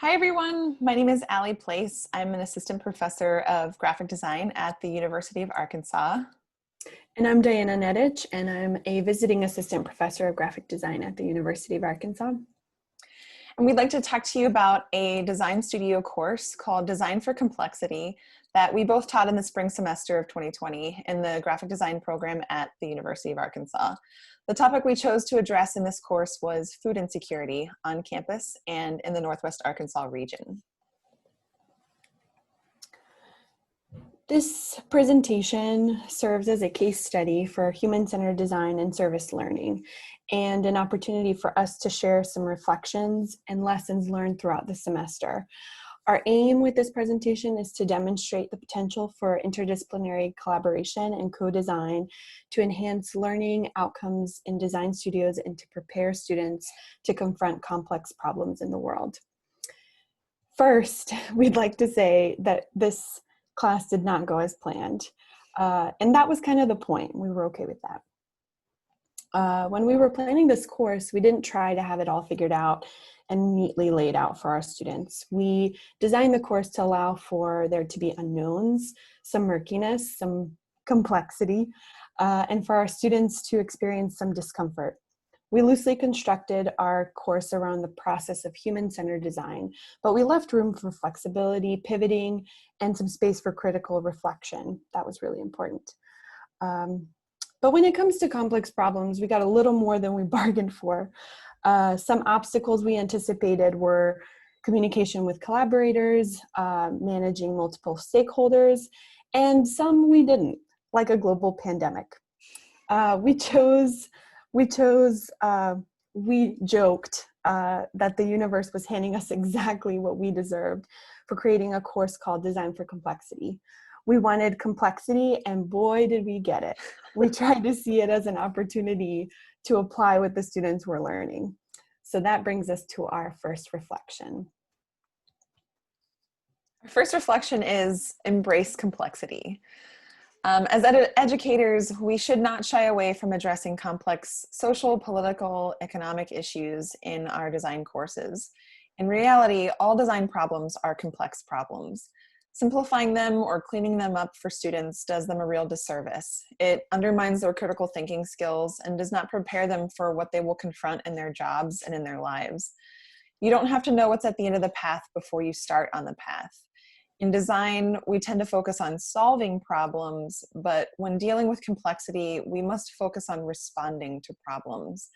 Hi everyone, my name is Allie Place. I'm an assistant professor of graphic design at the University of Arkansas. And I'm Diana Nedich, and I'm a visiting assistant professor of graphic design at the University of Arkansas. And we'd like to talk to you about a design studio course called Design for Complexity that we both taught in the spring semester of 2020 in the graphic design program at the University of Arkansas. The topic we chose to address in this course was food insecurity on campus and in the Northwest Arkansas region. This presentation serves as a case study for human-centered design and service learning, and an opportunity for us to share some reflections and lessons learned throughout the semester. Our aim with this presentation is to demonstrate the potential for interdisciplinary collaboration and co-design to enhance learning outcomes in design studios and to prepare students to confront complex problems in the world. First, we'd like to say that this class did not go as planned. And that was kind of the point. We were okay with that. When we were planning this course, we didn't try to have it all figured out and neatly laid out for our students. We designed the course to allow for there to be unknowns, some murkiness, some complexity, and for our students to experience some discomfort. We loosely constructed our course around the process of human-centered design, but we left room for flexibility, pivoting, and some space for critical reflection. That was really important. But when it comes to complex problems, we got a little more than we bargained for. Some obstacles we anticipated were communication with collaborators, managing multiple stakeholders, and some we didn't, like a global pandemic. We joked that the universe was handing us exactly what we deserved for creating a course called Design for Complexity. We wanted complexity, and boy, did we get it. We tried to see it as an opportunity to apply what the students were learning. So that brings us to our first reflection. Our first reflection is embrace complexity. As educators, we should not shy away from addressing complex social, political, economic issues in our design courses. In reality, all design problems are complex problems. Simplifying them or cleaning them up for students does them a real disservice. It undermines their critical thinking skills and does not prepare them for what they will confront in their jobs and in their lives. You don't have to know what's at the end of the path before you start on the path. In design, we tend to focus on solving problems, but when dealing with complexity, we must focus on responding to problems.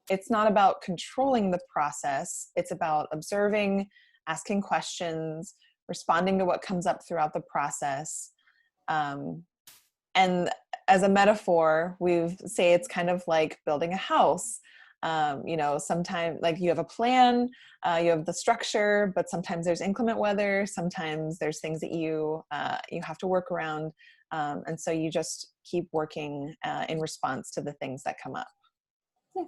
It's not about controlling the process, it's about observing, asking questions, responding to what comes up throughout the process. And as a metaphor, we say it's kind of like building a house. Sometimes like you have a plan, you have the structure, but sometimes there's inclement weather, sometimes there's things that you have to work around. And so you just keep working in response to the things that come up. Yeah.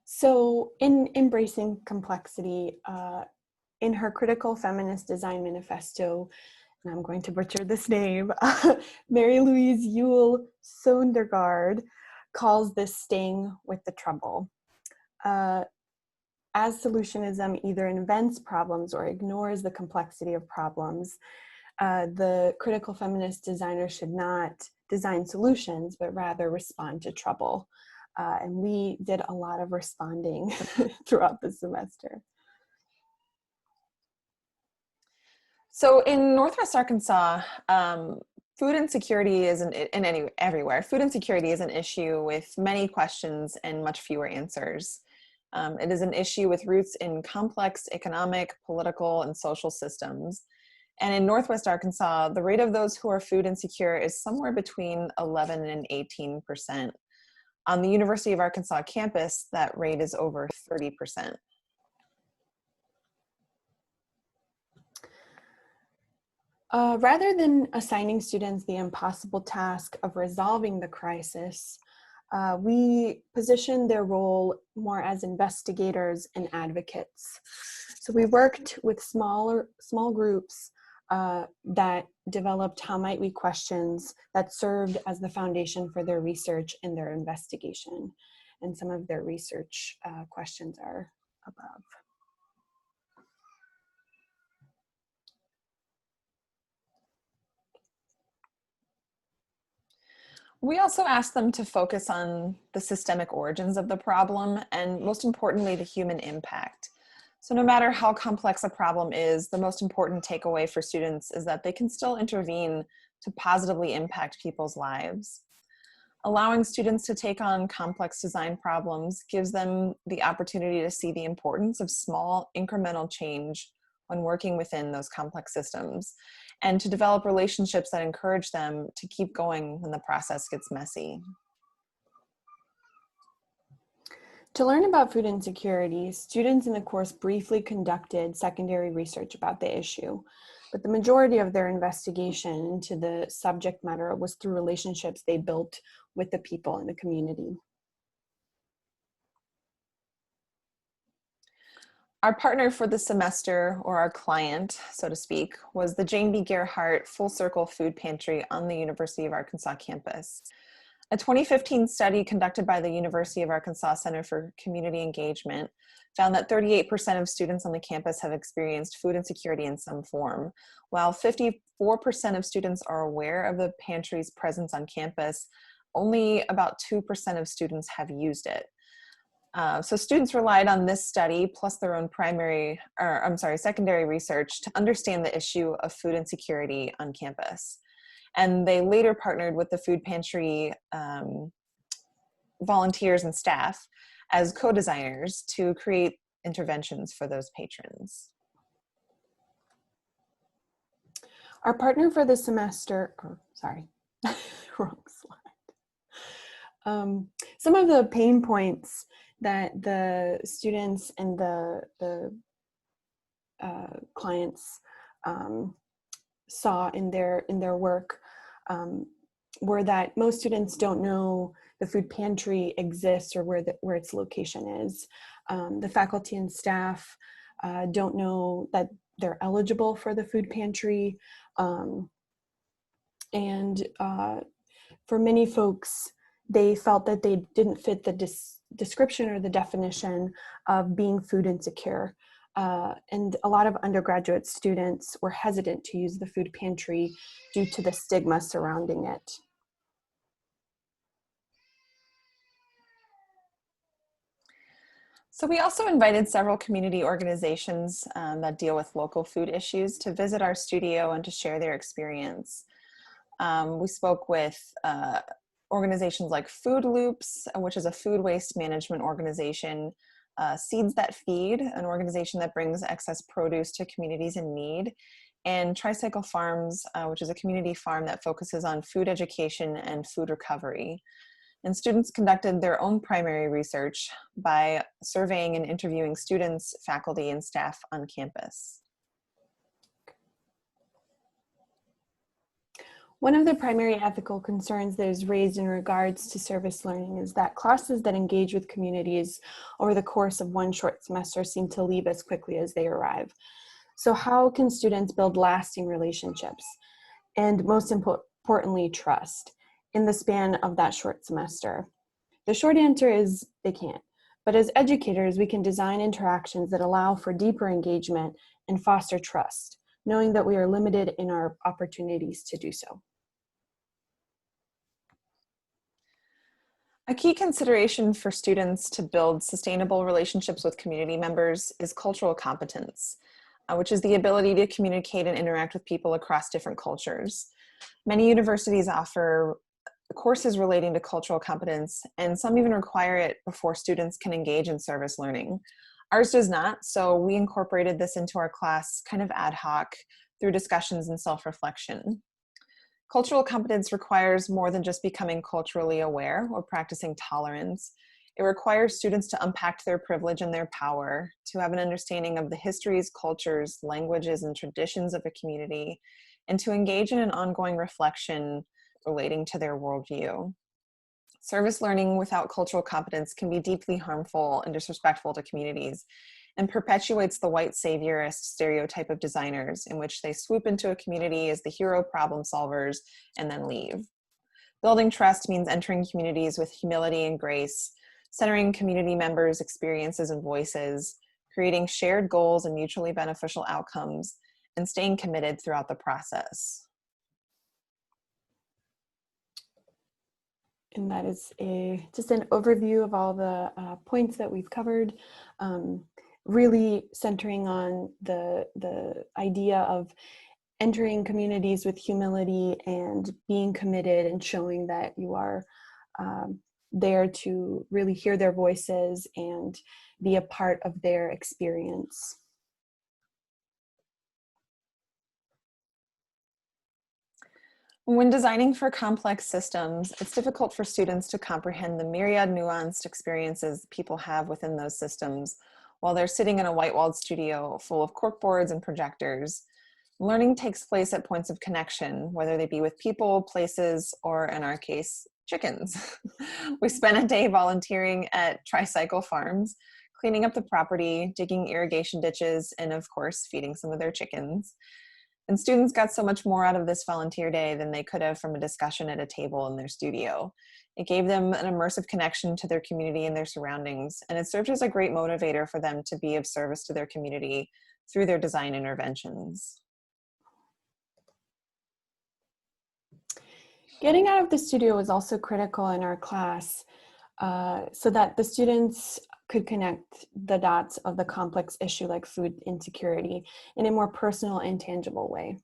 So in embracing complexity, in her critical feminist design manifesto, and I'm going to butcher this name, Mary Louise Yule Sondergaard calls this staying with the trouble. As solutionism either invents problems or ignores the complexity of problems, the critical feminist designer should not design solutions, but rather respond to trouble. And we did a lot of responding throughout the semester. So in Northwest Arkansas, food insecurity isn't everywhere. Food insecurity is an issue with many questions and much fewer answers. It is an issue with roots in complex economic, political, and social systems. And in Northwest Arkansas, the rate of those who are food insecure is somewhere between 11 and 18%. On the University of Arkansas campus, that rate is over 30%. Rather than assigning students the impossible task of resolving the crisis, we position their role more as investigators and advocates. So we worked with small groups that developed how might we questions that served as the foundation for their research and their investigation. and some of their research questions are above. We also asked them to focus on the systemic origins of the problem and, most importantly, the human impact. So no matter how complex a problem is, the most important takeaway for students is that they can still intervene to positively impact people's lives. Allowing students to take on complex design problems gives them the opportunity to see the importance of small incremental change when working within those complex systems, and to develop relationships that encourage them to keep going when the process gets messy. To learn about food insecurity, students in the course briefly conducted secondary research about the issue, but the majority of their investigation into the subject matter was through relationships they built with the people in the community. Our partner for the semester, or our client, so to speak, was the Jane B. Gerhardt Full Circle Food Pantry on the University of Arkansas campus. A 2015 study conducted by the University of Arkansas Center for Community Engagement found that 38% of students on the campus have experienced food insecurity in some form. While 54% of students are aware of the pantry's presence on campus, only about 2% of students have used it. So students relied on this study plus their own secondary research to understand the issue of food insecurity on campus. And they later partnered with the food pantry volunteers and staff as co-designers to create interventions for those patrons. Our partner for the semester, wrong slide. Some of the pain points that the students and the clients saw in their work were that most students don't know the food pantry exists or where its location is. The faculty and staff don't know that they're eligible for the food pantry, and for many folks, they felt that they didn't fit the description or the definition of being food insecure. And a lot of undergraduate students were hesitant to use the food pantry due to the stigma surrounding it. So we also invited several community organizations that deal with local food issues to visit our studio and to share their experience. We spoke with organizations like Food Loops, which is a food waste management organization, Seeds That Feed, an organization that brings excess produce to communities in need, and Tricycle Farms, which is a community farm that focuses on food education and food recovery. And students conducted their own primary research by surveying and interviewing students, faculty, and staff on campus. One of the primary ethical concerns that is raised in regards to service learning is that classes that engage with communities over the course of one short semester seem to leave as quickly as they arrive. So how can students build lasting relationships and, most importantly, trust in the span of that short semester? The short answer is they can't. But as educators, we can design interactions that allow for deeper engagement and foster trust, knowing that we are limited in our opportunities to do so. A key consideration for students to build sustainable relationships with community members is cultural competence, which is the ability to communicate and interact with people across different cultures. Many universities offer courses relating to cultural competence, and some even require it before students can engage in service learning. Ours does not, so we incorporated this into our class kind of ad hoc through discussions and self-reflection. Cultural competence requires more than just becoming culturally aware or practicing tolerance. It requires students to unpack their privilege and their power, to have an understanding of the histories, cultures, languages, and traditions of a community, and to engage in an ongoing reflection relating to their worldview. Service learning without cultural competence can be deeply harmful and disrespectful to communities, and perpetuates the white saviorist stereotype of designers in which they swoop into a community as the hero problem solvers and then leave. Building trust means entering communities with humility and grace, centering community members' experiences and voices, creating shared goals and mutually beneficial outcomes, and staying committed throughout the process. And that is just an overview of all the points that we've covered, really centering on the idea of entering communities with humility and being committed and showing that you are there to really hear their voices and be a part of their experience. When designing for complex systems, it's difficult for students to comprehend the myriad nuanced experiences people have within those systems while they're sitting in a white-walled studio full of corkboards and projectors. Learning takes place at points of connection, whether they be with people, places, or in our case, chickens. We spent a day volunteering at tricycle farms, cleaning up the property, digging irrigation ditches, and of course, feeding some of their chickens. And students got so much more out of this volunteer day than they could have from a discussion at a table in their studio. It gave them an immersive connection to their community and their surroundings, and it served as a great motivator for them to be of service to their community through their design interventions. Getting out of the studio was also critical in our class so that the students could connect the dots of the complex issue like food insecurity in a more personal and tangible way.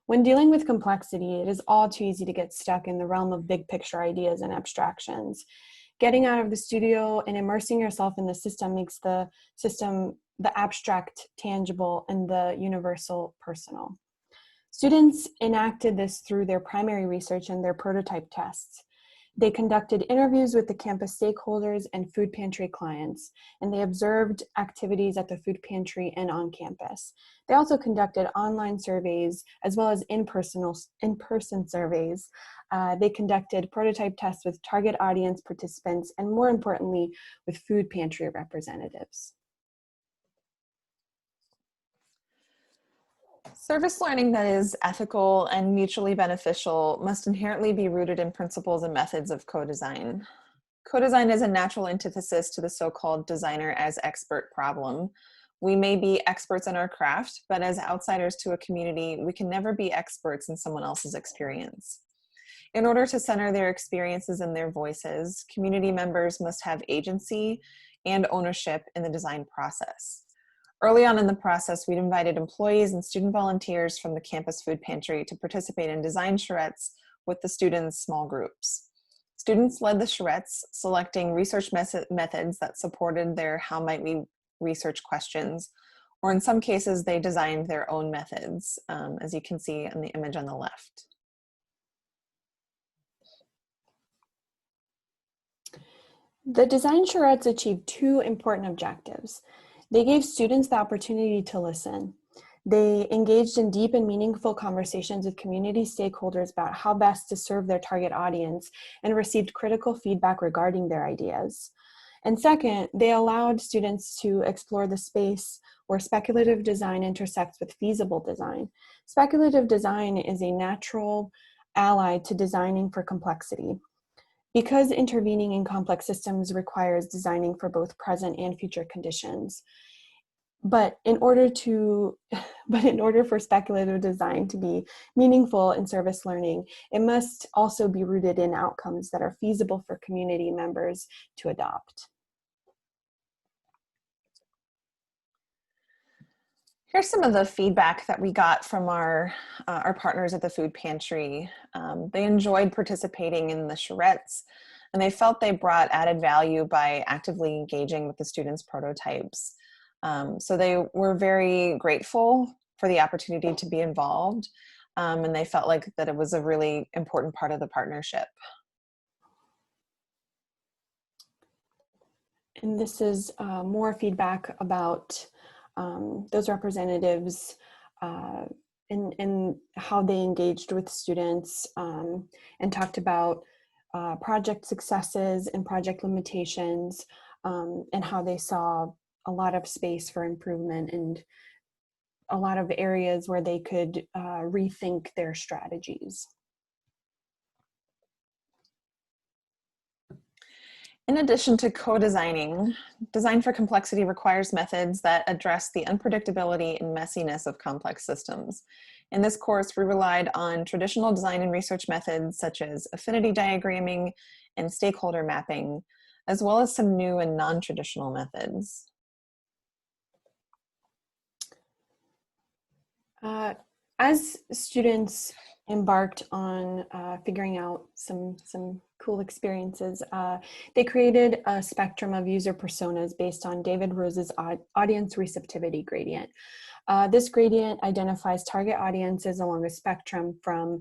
When dealing with complexity, it is all too easy to get stuck in the realm of big picture ideas and abstractions. Getting out of the studio and immersing yourself in the system makes the system, the abstract, tangible, and the universal personal. Students enacted this through their primary research and their prototype tests. They conducted interviews with the campus stakeholders and food pantry clients, and they observed activities at the food pantry and on campus. They also conducted online surveys as well as in-person surveys. They conducted prototype tests with target audience participants and, more importantly, with food pantry representatives. Service learning that is ethical and mutually beneficial must inherently be rooted in principles and methods of co-design. Co-design is a natural antithesis to the so-called designer as expert problem. We may be experts in our craft, but as outsiders to a community, we can never be experts in someone else's experience. In order to center their experiences and their voices, community members must have agency and ownership in the design process. Early on in the process, we'd invited employees and student volunteers from the campus food pantry to participate in design charrettes with the students' small groups. Students led the charrettes, selecting research methods that supported their how might we research questions, or in some cases, they designed their own methods, as you can see in the image on the left. The design charrettes achieved two important objectives. They gave students the opportunity to listen. They engaged in deep and meaningful conversations with community stakeholders about how best to serve their target audience and received critical feedback regarding their ideas. And second, they allowed students to explore the space where speculative design intersects with feasible design. Speculative design is a natural ally to designing for complexity. Because intervening in complex systems requires designing for both present and future conditions. But in order for speculative design to be meaningful in service learning, it must also be rooted in outcomes that are feasible for community members to adopt. Here's some of the feedback that we got from our partners at the food pantry. They enjoyed participating in the charrettes, and they felt they brought added value by actively engaging with the students' prototypes. So they were very grateful for the opportunity to be involved, and they felt like that it was a really important part of the partnership. And this is more feedback about those representatives and how they engaged with students and talked about project successes and project limitations and how they saw a lot of space for improvement and a lot of areas where they could rethink their strategies. In addition to co-designing, design for complexity requires methods that address the unpredictability and messiness of complex systems. In this course, we relied on traditional design and research methods such as affinity diagramming and stakeholder mapping, as well as some new and non-traditional methods. As students embarked on figuring out some cool experiences, they created a spectrum of user personas based on David Rose's audience receptivity gradient. This gradient identifies target audiences along a spectrum from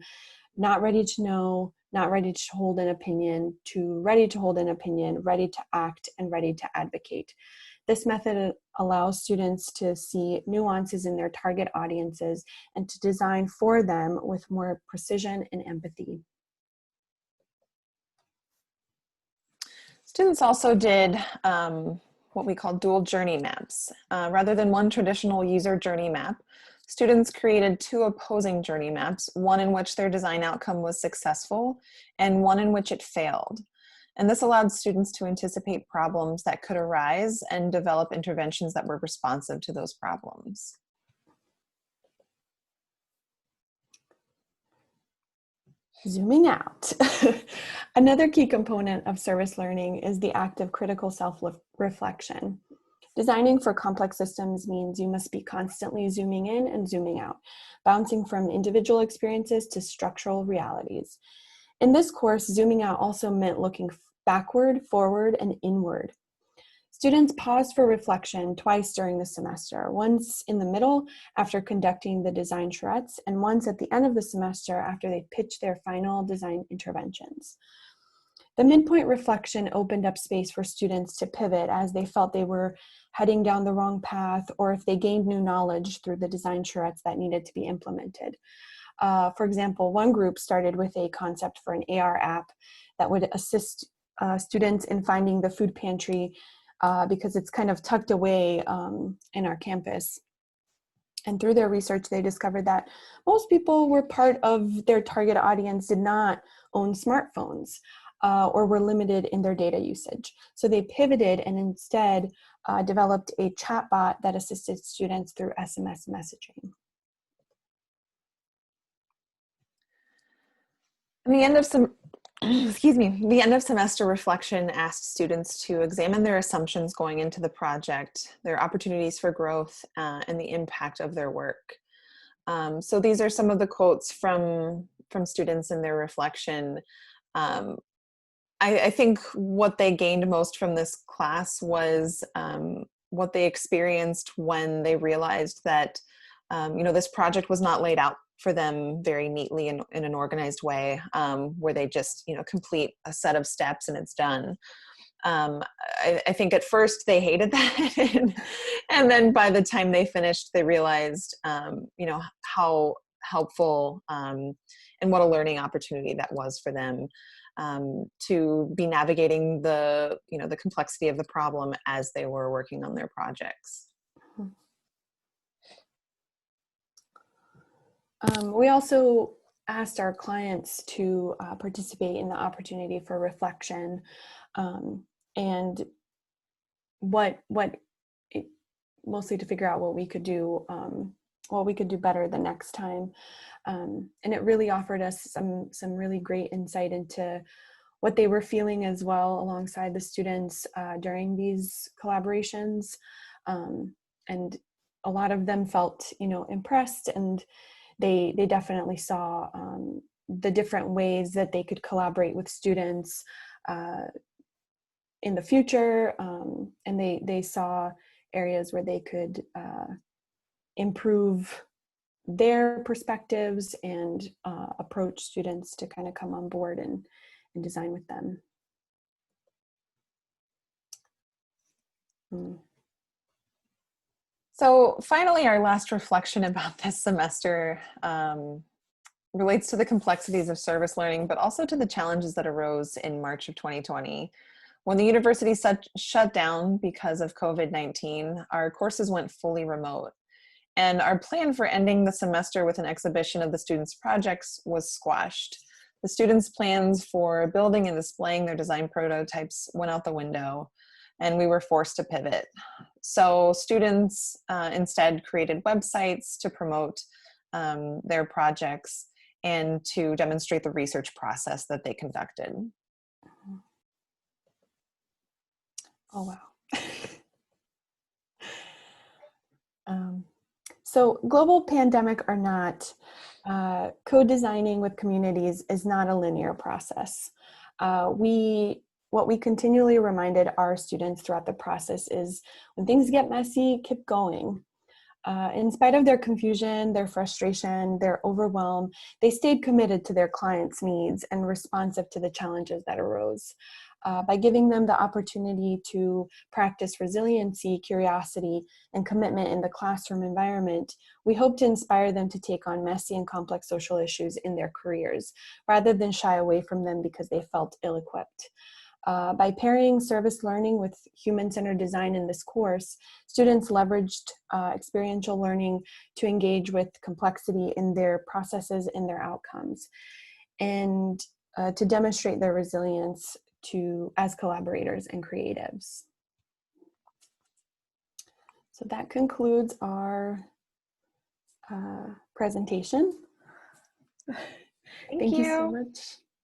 not ready to know, not ready to hold an opinion, to ready to hold an opinion, ready to act, and ready to advocate. This method allows students to see nuances in their target audiences and to design for them with more precision and empathy. Students also did what we call dual journey maps. Rather than one traditional user journey map, students created two opposing journey maps, one in which their design outcome was successful and one in which it failed. And this allowed students to anticipate problems that could arise and develop interventions that were responsive to those problems. Zooming out. Another key component of service learning is the act of critical self-reflection. Designing for complex systems means you must be constantly zooming in and zooming out, bouncing from individual experiences to structural realities. In this course, zooming out also meant looking backward, forward, and inward. Students paused for reflection twice during the semester, once in the middle after conducting the design charrettes, and once at the end of the semester after they pitched their final design interventions. The midpoint reflection opened up space for students to pivot as they felt they were heading down the wrong path, or if they gained new knowledge through the design charrettes that needed to be implemented. For example, one group started with a concept for an AR app that would assist students in finding the food pantry because it's kind of tucked away in our campus. And through their research, they discovered that most people were part of their target audience did not own smartphones or were limited in their data usage. So they pivoted and instead developed a chatbot that assisted students through SMS messaging. The end of the end of semester reflection asked students to examine their assumptions going into the project, their opportunities for growth, and the impact of their work. So these are some of the quotes from students in their reflection. I think what they gained most from this class was what they experienced when they realized that this project was not laid out for them very neatly in an organized way, where they just complete a set of steps and it's done. I think at first they hated that, and then by the time they finished, they realized how helpful and what a learning opportunity that was for them to be navigating the complexity of the problem as they were working on their projects. We also asked our clients to participate in the opportunity for reflection and mostly to figure out what we could do better the next time. And it really offered us some really great insight into what they were feeling as well alongside the students during these collaborations. And a lot of them felt, impressed, and they definitely saw the different ways that they could collaborate with students in the future, and they saw areas where they could improve their perspectives and approach students to kind of come on board and design with them. So finally, our last reflection about this semester relates to the complexities of service learning, but also to the challenges that arose in March of 2020. When the university shut down because of COVID-19, our courses went fully remote. And our plan for ending the semester with an exhibition of the students' projects was squashed. the students' plans for building and displaying their design prototypes went out the window, and we were forced to pivot. So students instead created websites to promote their projects and to demonstrate the research process that they conducted. Oh, wow. So global pandemic or not, co-designing with communities is not a linear process. What we continually reminded our students throughout the process is when things get messy, keep going. In spite of their confusion, their frustration, their overwhelm, they stayed committed to their clients' needs and responsive to the challenges that arose. By giving them the opportunity to practice resiliency, curiosity, and commitment in the classroom environment, we hope to inspire them to take on messy and complex social issues in their careers, rather than shy away from them because they felt ill-equipped. By pairing service learning with human-centered design in this course, students leveraged experiential learning to engage with complexity in their processes and their outcomes, and to demonstrate their resilience as collaborators and creatives. So that concludes our presentation. Thank you so much.